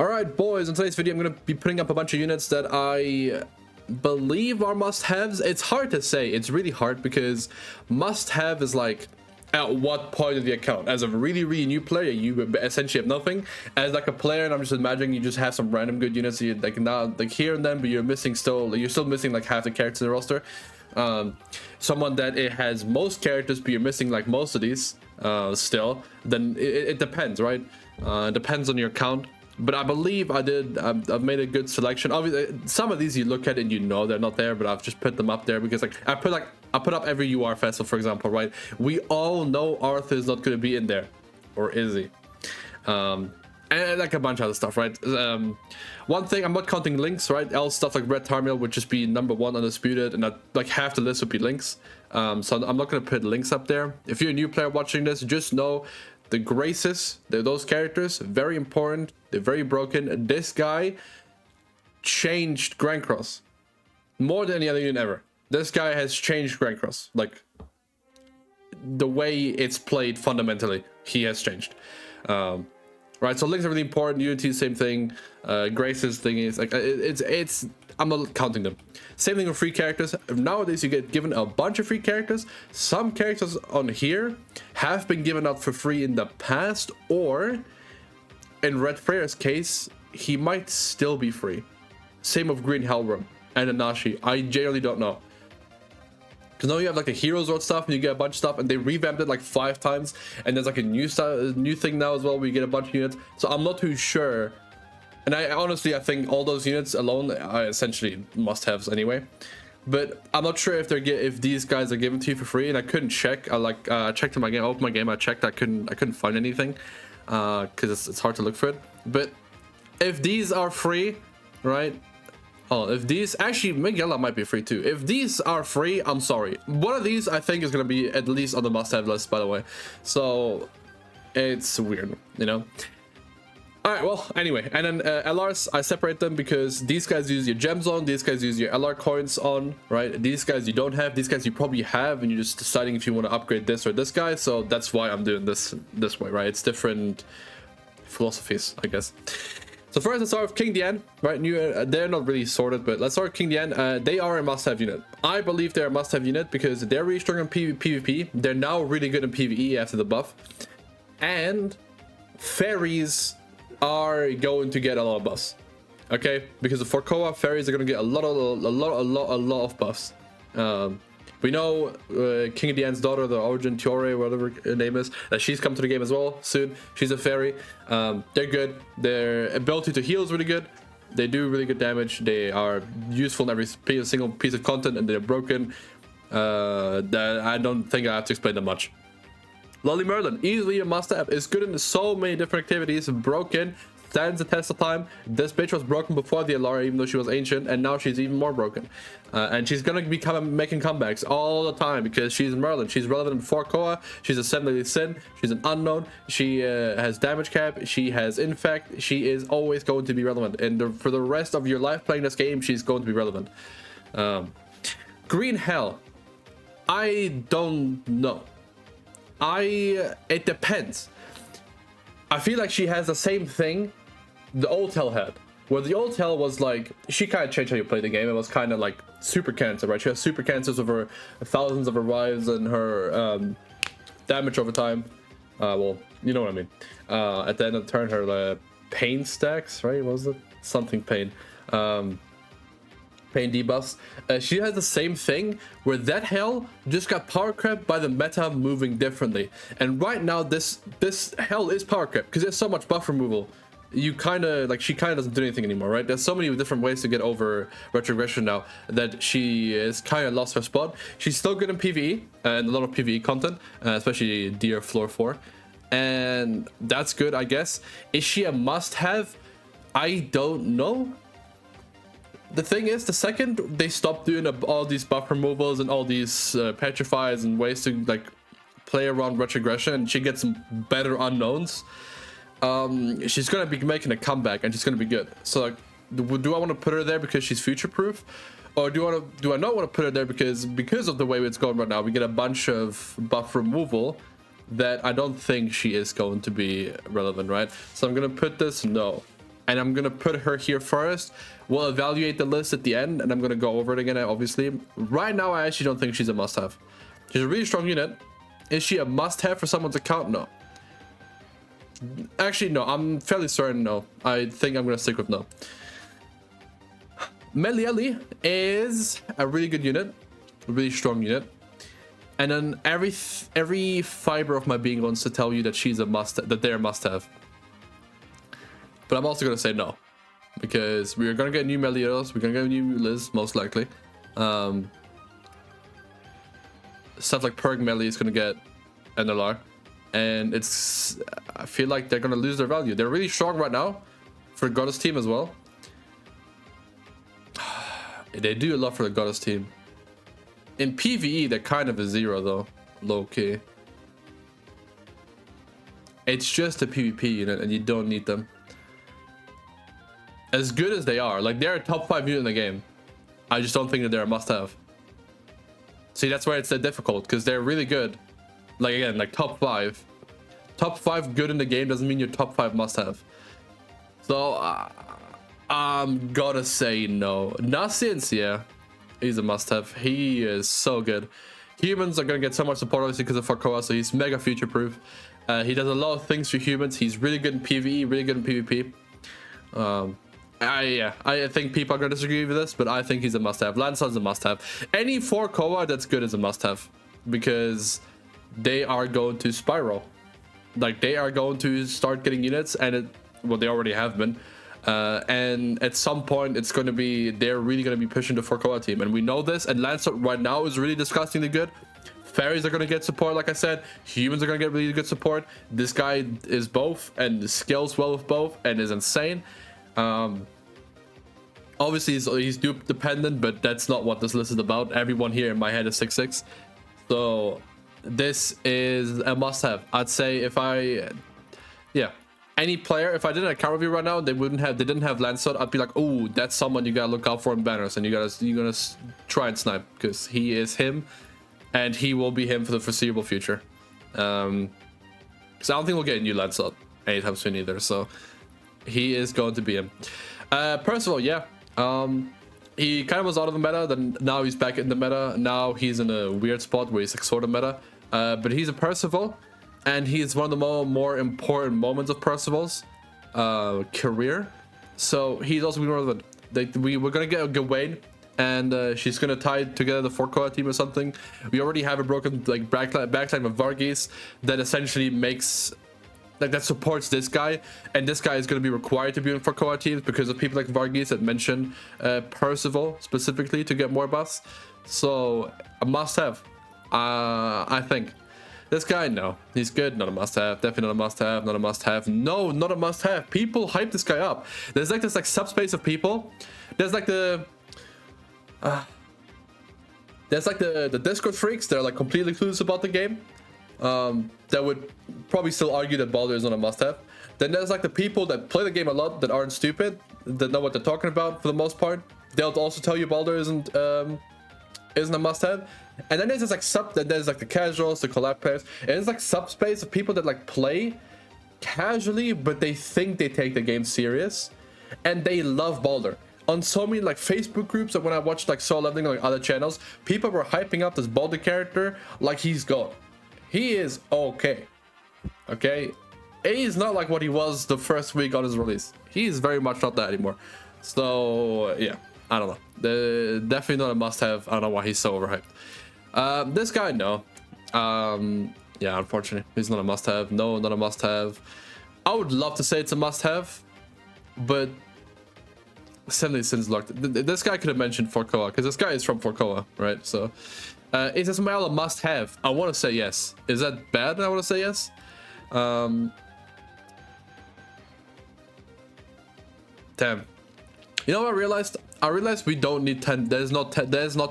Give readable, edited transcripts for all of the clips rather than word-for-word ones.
Alright boys, in today's video I'm going to be putting up a bunch of units that I believe are must-haves. It's hard to say. It's really hard because must-have is like at what point of the account. As a really new player, you essentially have nothing. As like a player, and I'm just imagining you just have some random good units, you like now like here and then, but you're still missing like half the characters in the roster. Someone that it has most characters, but you're missing like most of these still. Then it depends, right? It depends on your account. But I believe I've made a good selection. Obviously, some of these you look at and you know they're not there, but I've just put them up there because like I put up every UR festival, for example, right? We all know Arthur is not going to be in there, or is he? And like a bunch of other stuff, right? One thing, I'm not counting links, right? Else stuff like Red Tarmiel would just be #1 undisputed, and like half the list would be links. So I'm not going to put links up there. If you're a new player watching this, just know the Graces, those characters, very important. They're very broken. This guy changed Grand Cross more than any other unit ever. This guy has changed Grand Cross. Like, the way it's played fundamentally, he has changed. Right, so links are really important. Unity, same thing. Graces thing is like it's I'm not counting them. Same thing with free characters. Nowadays you get given a bunch of free characters. Some characters on here have been given out for free in the past, or in Red Freyr's case, he might still be free. Same with Green Helram and NANASHI. I generally don't know. Because now you have like a Heroes Road stuff and you get a bunch of stuff, and they revamped it like 5 times, and there's like a new thing now as well where you get a bunch of units. So I'm not too sure. And I think all those units alone are essentially must-haves anyway. But I'm not sure if these guys are given to you for free, and I couldn't check. I checked in my game, I opened my game, I checked, I couldn't find anything because it's hard to look for it. But if these are free, right? Oh, if these actually Miguela might be free too. If these are free, I'm sorry. One of these I think is gonna be at least on the must-have list, by the way. So it's weird, you know. All right, well, anyway, and then LRs, I separate them because these guys use your gems on, these guys use your LR coins on, right? These guys you don't have, these guys you probably have, and you're just deciding if you want to upgrade this or this guy. So that's why I'm doing this way, right? It's different philosophies, I guess. So first, let's start with King Dian, right? They're not really sorted, but let's start with King Dian. They are a must-have unit. I believe they're a must-have unit because they're really strong in PvP. They're now really good in PvE after the buff, and fairies are going to get a lot of buffs, okay? Because for Koa, fairies are going to get a lot of buffs. We know King Dian's daughter, the Origin Tiore, whatever her name is, that she's come to the game as well soon. She's a fairy. They're good. Their ability to heal is really good. They do really good damage. They are useful in every single piece of content, and they're broken. That I don't think I have to explain them much. Lolly Merlin, easily a must-have. Is good in so many different activities. Broken, stands the test of time. This bitch was broken before the Alara, even though she was ancient, and now she's even more broken. And she's gonna be making comebacks all the time because she's Merlin. She's relevant in 4 Koa. She's a 7 Sin. She's an unknown. She has damage cap. She has infect. She is always going to be relevant, and for the rest of your life playing this game, she's going to be relevant. Green Hell, I don't know. It depends. I feel like she has the same thing the old Hell had, where the old Hell was like, she kind of changed how you play the game. It was kind of like super cancer, right? She has super cancers over thousands of revives and her damage over time. Well, you know what I mean. At the end of the turn, her pain stacks, right? What was it? Something pain. Pain debuffs. She has the same thing where that Hell just got power crept by the meta moving differently, and right now this Hell is power crept because there's so much buff removal. You kind of like, she kind of doesn't do anything anymore, right? There's so many different ways to get over retrogression now that she is kind of lost her spot. She's still good in PvE and a lot of PvE content, especially Deer Floor 4, and that's good, I guess. Is she a must-have? I don't know. The thing is, the second they stop doing all these buff removals and all these petrifies and ways to like play around retrogression, and she gets some better unknowns, she's gonna be making a comeback and she's gonna be good. So like, do I want to put her there because she's future proof, or do I not want to put her there because of the way it's going right now? We get a bunch of buff removal that I don't think she is going to be relevant, right? So I'm gonna put this no. and I'm gonna put her here first. We'll evaluate the list at the end, and I'm gonna go over it again, obviously. Right now, I actually don't think she's a must-have. She's a really strong unit. Is she a must-have for someone's account? No. Actually, no. I'm fairly certain no. I think I'm gonna stick with no. Meli is a really good unit, a really strong unit. And then every fiber of my being wants to tell you that she's a that they're a must-have. But I'm also gonna say no, because we're gonna get new Meliodas, we're gonna get a new Liz most likely. Stuff like Perk Meli is gonna get NLR, and I feel like they're gonna lose their value. They're really strong right now for Goddess team as well. They do a lot for the Goddess team. In PvE, they're kind of a zero though, low key. It's just a PvP unit, and you don't need them. As good as they are, like they're a top 5 unit in the game, I just don't think that they're a must-have. See, that's where it's so difficult, because they're really good. Like again, like top 5. Top 5 good in the game doesn't mean you're top 5 must-have. So I'm gonna say no. Nascience, yeah, he's a must-have. He is so good. Humans are gonna get so much support obviously because of Farkoa, so he's mega future-proof. He does a lot of things for humans. He's really good in PvE, really good in PvP. I think people are gonna disagree with this, but I think he's a must-have. Lancelot's a must-have. Any 4 Koa that's good is a must-have, because they are going to spiral. Like they are going to start getting units, and well, they already have been. And at some point, it's going to be they're really going to be pushing the 4 Koa team, and we know this. And Lancelot right now is really disgustingly good. Fairies are going to get support, like I said. Humans are going to get really good support. This guy is both, and scales well with both, and is insane. Obviously he's dupe dependent, but that's not what this list is about. Everyone here in my head is 6'6", so this is a must-have. I'd say any player, if I did an account review right now, they didn't have Lancelot, I'd be like, oh, that's someone you gotta look out for in banners, and you're gonna try and snipe, because he is him, and he will be him for the foreseeable future. Because I don't think we'll get a new Lancelot anytime soon either, so he is going to be him. Percival, yeah. He kind of was out of the meta, then now he's back in the meta. Now he's in a weird spot where he's like sort of meta. But he's a Percival, and he's one of the more important moments of Percival's career. So he's also been relevant. We're gonna get a Gawain, and she's gonna tie together the 4 Koa team or something. We already have a broken like backline of Varghese that essentially makes that supports this guy, and this guy is going to be required to be in 4 Koa teams because of people like Varghese that mention Percival specifically to get more buffs. So a must-have, I think. This guy, no, he's good, not a must-have. Definitely not a must-have, not a must-have. No, not a must-have. People hype this guy up. There's like this subspace of people. There's like the Discord freaks that are like completely clueless about the game. That would probably still argue that Baldur is not a must-have. Then there's like the people that play the game a lot that aren't stupid, that know what they're talking about for the most part. They'll also tell you Baldur isn't a must-have. And then there's this like there's like the casuals, the collab players, and there's like subspace of people that like play casually, but they think they take the game serious, and they love Baldur. On so many like Facebook groups, that when I watched like Sora Leveling or like other channels, people were hyping up this Baldur character like he's God. He is okay. He's not like what he was the first week on his release. He's very much not that anymore. So yeah, I don't know. Definitely not a must-have. I don't know why he's so overhyped. This guy, no. Yeah, unfortunately, he's not a must-have. No, not a must-have. I would love to say it's a must-have, but 70 Sins locked. This guy could have mentioned 4 Koa, because this guy is from 4 Koa, right? So is this Ismail a must-have? I want to say yes. Is that bad? I want to say yes. Damn. You know what I realized? I realized we don't need 10. There's not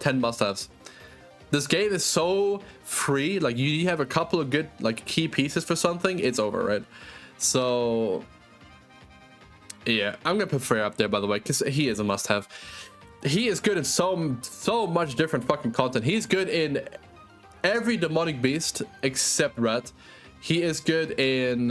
10 must-haves. This game is so free. Like you have a couple of good like key pieces for something, it's over, right? So yeah, I'm gonna put Freya up there, by the way, because he is a must-have. He is good in so much different fucking content. He's good in every demonic beast except Rat. He is good in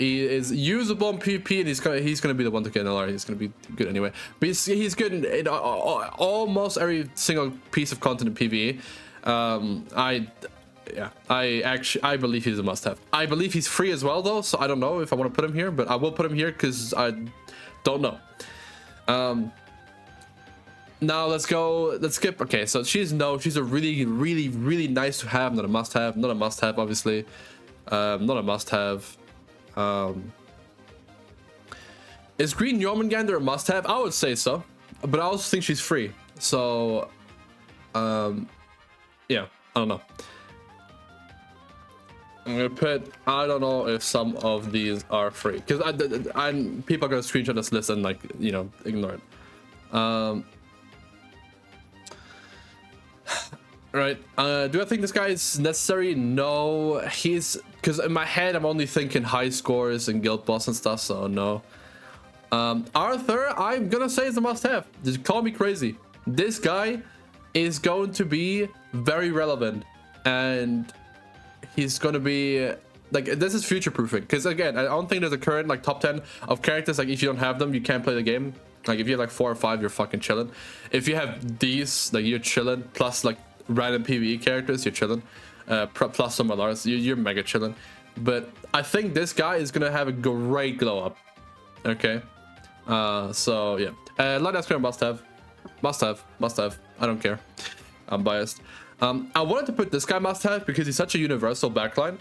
He is usable in PvP, and he's gonna be the one to get an LR. He's gonna be good anyway. But he's good in almost every single piece of content in PvE. I believe he's a must-have. I believe he's free as well, though, so I don't know if I want to put him here, but I will put him here because I don't know. Now let's skip. Okay, so she's a really nice to have, not a must-have. Not a must-have, obviously. Not a must-have. Is Green Jormungandr a must-have? I would say so, but I also think she's free. So, yeah, I don't know. I'm gonna put. I don't know if some of these are free because people are gonna screenshot this list and, like, you know, ignore it. Right. Do I think this guy is necessary? No. Because in my head I'm only thinking high scores and guild boss and stuff, so no. Arthur, I'm gonna say is a must-have. Just call me crazy. This guy is going to be very relevant, and he's gonna be like, this is future-proofing. Because again, I don't think there's a current like top 10 of characters. Like, if you don't have them, you can't play the game. Like, if you have like 4 or 5, you're fucking chilling. If you have these, like, you're chilling. Plus, like, random PvE characters, you're chilling. Plus some LRs, you're mega chilling. But I think this guy is gonna have a great glow up. Okay. So yeah. Light Escanor must-have. I don't care. I'm biased. I wanted to put this guy must-have because he's such a universal backline.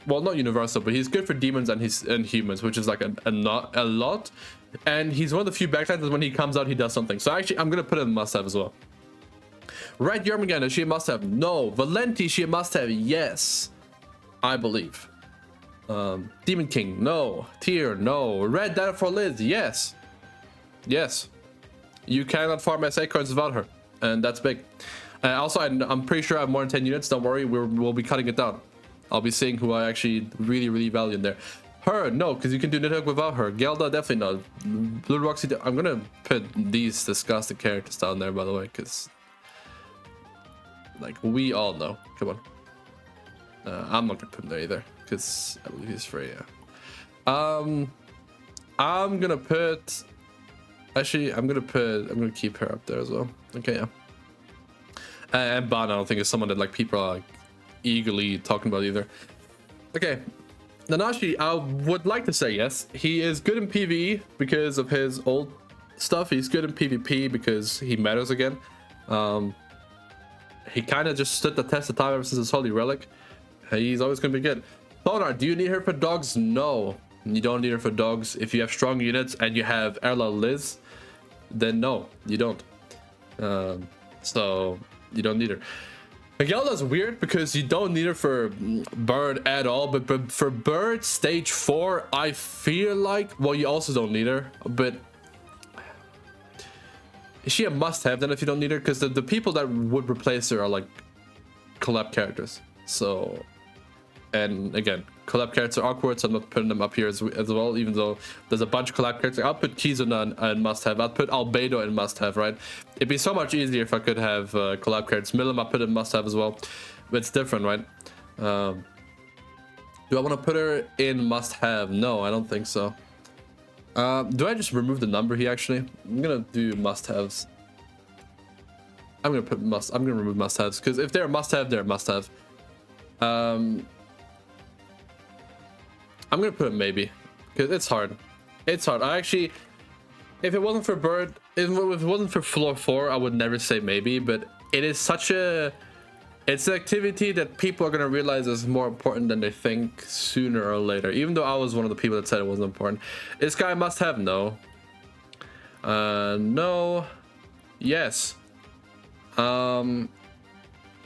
Well, not universal, but he's good for demons and humans, which is like a lot. And he's one of the few backlines that when he comes out, he does something. So actually, I'm gonna put him must-have as well. Red Jormungandr, she a must-have? No. Valenti, she a must-have? Yes, I believe. Demon King, no. Tyr, no. Red Data for Liz, yes. Yes. You cannot farm SA cards without her, and that's big. Also, I'm pretty sure I have more than 10 units. Don't worry, we'll be cutting it down. I'll be seeing who I actually really value in there. Her, no, because you can do Nidhogg without her. Gelda, definitely not. Blue Roxy, I'm gonna put these disgusting characters down there, by the way, because, like, we all know. Come on. I'm not gonna put him there either, because I believe he's free, yeah. I'm gonna put... Actually, I'm gonna keep her up there as well. Okay, yeah. And Ban, I don't think is someone that, like, people are, like, eagerly talking about either. Okay. Nanashi, I would like to say yes. He is good in PvE because of his old stuff. He's good in PvP because he matters again. He kind of just stood the test of time ever since his Holy Relic. He's always going to be good. Thonar, do you need her for dogs? No, you don't need her for dogs. If you have strong units and you have Erla Liz, then no, you don't. So you don't need her. Gelda's weird because you don't need her for Bird at all, but for Bird stage 4, I feel like, well, you also don't need her, but is she a must-have then if you don't need her? Because the people that would replace her are like collab characters. So, and again, collab characters are awkward, so I'm not putting them up here as well, even though there's a bunch of collab characters. I'll put Kizuna in must-have. I'll put Albedo in must-have, right? It'd be so much easier if I could have collab characters. Milim, I put in must-have as well. But it's different, right? Do I want to put her in must-have? No, I don't think so. Do I just remove the number here, actually? I'm gonna do must-haves. I'm gonna remove must-haves, because if they're a must-have, they're a must-have. I'm gonna put a maybe, because it's hard. It's hard. I actually, if it wasn't for Bird, if it wasn't for floor 4, I would never say maybe, but it is such a, it's an activity that people are gonna realize is more important than they think sooner or later, even though I was one of the people that said it wasn't important. This guy must have no. No. Yes. No.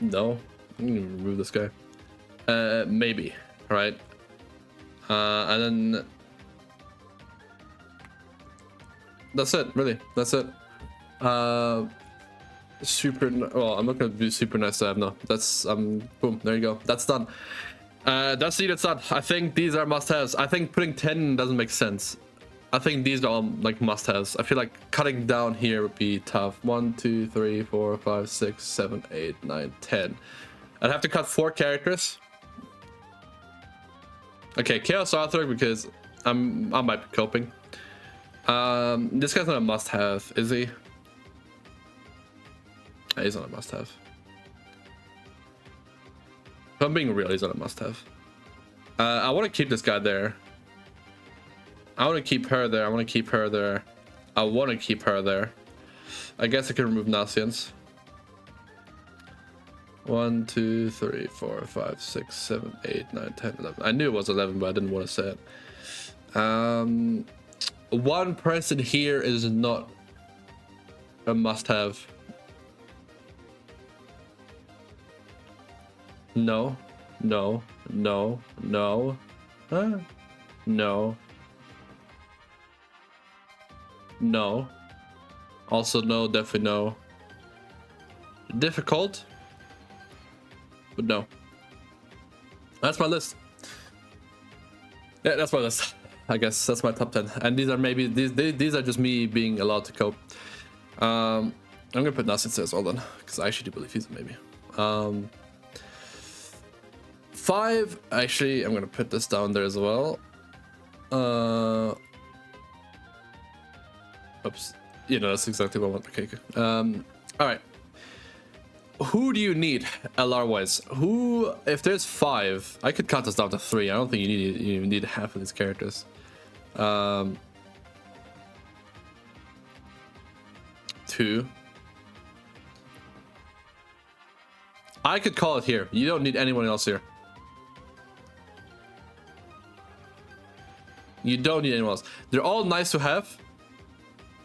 I'm gonna remove this guy. Maybe, right? And then that's it, really. That's it. Super, well, I'm not gonna do super nice to have, no. That's boom, there you go. That's done. That's it, it's done. I think these are must-haves. I think putting 10 doesn't make sense. I think these are all like must-haves. I feel like cutting down here would be tough. 1, 2, 3, 4, 5, 6, 7, 8, 9, 10. I'd have to cut 4 characters. Okay, Chaos Arthur because I might be coping. This guy's not a must-have, is he? He's not a must-have. If I'm being real, he's not a must-have. I want to keep this guy there. I want to keep her there. I want to keep her there. I want to keep her there. I guess I can remove Nasians. 1, 2, 3, 4, 5, 6, 7, 8, 9, 10, 11. I knew it was 11, but I didn't want to say it. One person here is not a must-have. No, no, no, no, no, no. Also no, definitely no. Difficult, but no. That's my list. Yeah, that's my list. I guess that's my top 10. And these are maybe these are just me being allowed to cope. I'm gonna put Nanatsu as well then, because I actually do believe he's a maybe. 5, actually, I'm gonna put this down there as well. Oops. You know, that's exactly what I want. Okay, good. All right. Who do you need LR wise? Who, if there's 5, I could cut this down to 3. I don't think you even need half of these characters. 2. I could call it here. You don't need anyone else here. You don't need anyone else. They're all nice to have.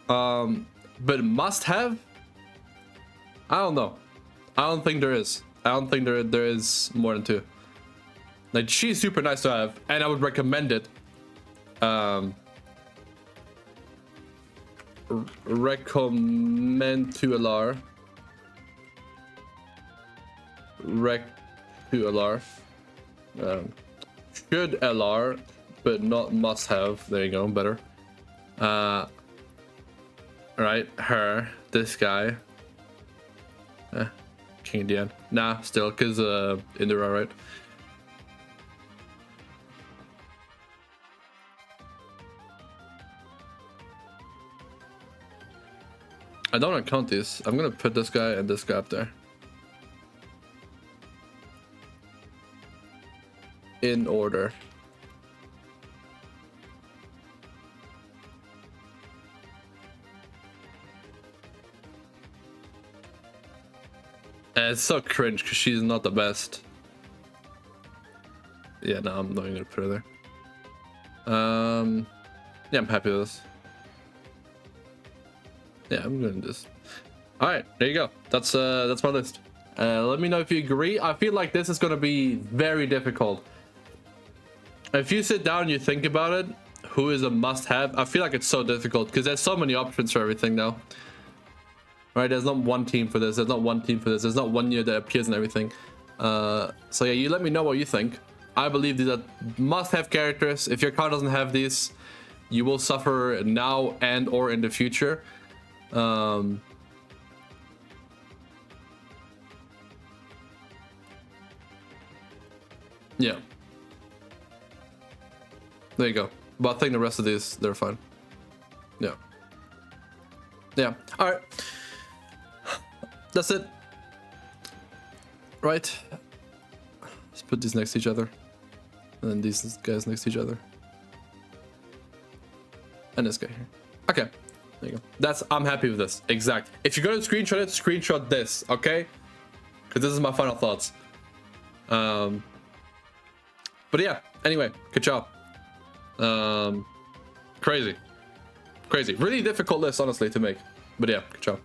But must have? I don't know. I don't think there is. I don't think there is more than 2. Like, she's super nice to have, and I would recommend it. Recommend to LR. Rec to LR. Should LR, but not must have. There you go, better. Right, her, this guy. King Dian. Nah, still, because Indira, right? I don't want to count these. I'm gonna put this guy and this guy up there. In order. It's so cringe because she's not the best. Yeah, no, I'm not gonna put her there. Yeah, I'm happy with this. Yeah, I'm doing this. All right, there you go. That's my list. Let me know if you agree. I feel like this is gonna be very difficult. If you sit down and you think about it, who is a must-have? I feel like it's so difficult because there's so many options for everything now. Right, there's not one team for this. There's not one team for this. There's not one year that appears and everything. So yeah, you let me know what you think. I believe these are must-have characters. If your card doesn't have these, you will suffer now and or in the future. Yeah. There you go. But I think the rest of these, they're fine. Yeah. Yeah. All right. That's it. Right. Let's put these next to each other. And then these guys next to each other. And this guy here. Okay. There you go. I'm happy with this. Exact. If you're going to screenshot it, screenshot this, okay? Because this is my final thoughts. But yeah, anyway, good job. Crazy. Really difficult list, honestly, to make. But yeah, good job.